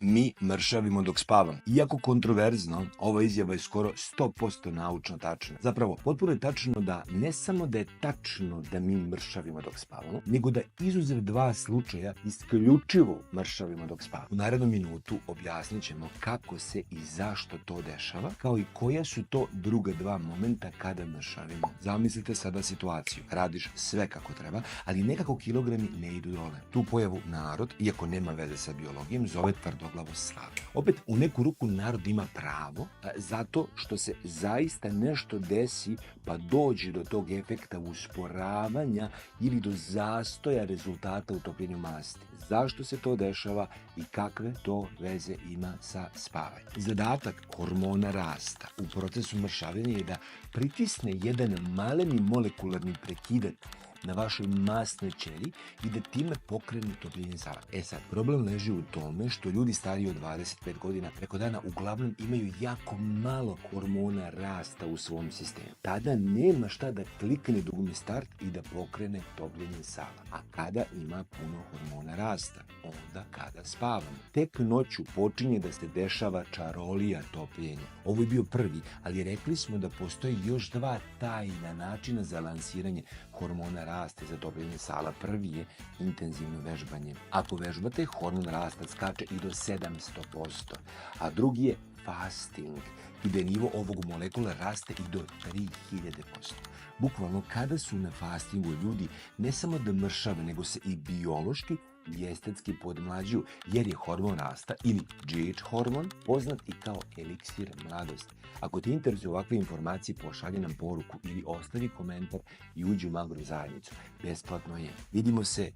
mi mršavimo dok spavamo. Iako kontroverzno, ova izjava je skoro 100% naučno tačna. Zapravo, potpuno je tačno da ne samo da je tačno da mi mršavimo dok spavamo, nego da izuzev 2 slučaja isključivo mršavimo dok spavamo. U narednom minutu objasnit ćemo kako se i zašto to dešava, kao i koja su to druga 2 momenta kada mršavimo. Zamislite sada situaciju. Radiš sve kako treba, ali nekako kilogrami ne idu dole. Tu pojavu narod, iako nema veze sa biologijom, zove tvrdoglavo slavo. Opet, u neku ruku narod ima pravo, zato što se zaista nešto desi pa dođe do tog efekta usporavanja ili do zastoja rezultata u topljenju masti. Zašto se to dešava i kakve to veze ima sa spavanjem? Zadatak hormona rasta u procesu mršavljenja je da pritisne jedan maleni molekularni prekidač na vašoj masnoj ćeliji i da time pokrene topljenje sala. Sad, problem leži u tome što ljudi stariji od 25 godina preko dana uglavnom imaju jako malo hormona rasta u svom sistemu. Tada nema šta da klikne dugme start i da pokrene topljenje sala. A kada ima puno hormona rasta? Onda kada spavamo. Tek noću počinje da se dešava čarolija topljenja. Ovo je bio prvi, ali rekli smo da postoji još 2 tajna načina za lansiranje hormona rasta za topljenje sala. Prvi je intenzivno vežbanje. Ako vežbate, hormon rasta skače i do 700%, a drugi je fasting, gde nivo ovog molekula raste i do 3000%. Bukvalno, kada su na fastingu ljudi ne samo da mršave, nego se i biološki i estetski podmlađuju, jer je hormon rasta ili GH hormon poznat i kao eliksir mladosti. Ako te interesuju ovakve informacije, pošalji nam poruku ili ostavi komentar i uđi u Magru zajednicu. Besplatno je. Vidimo se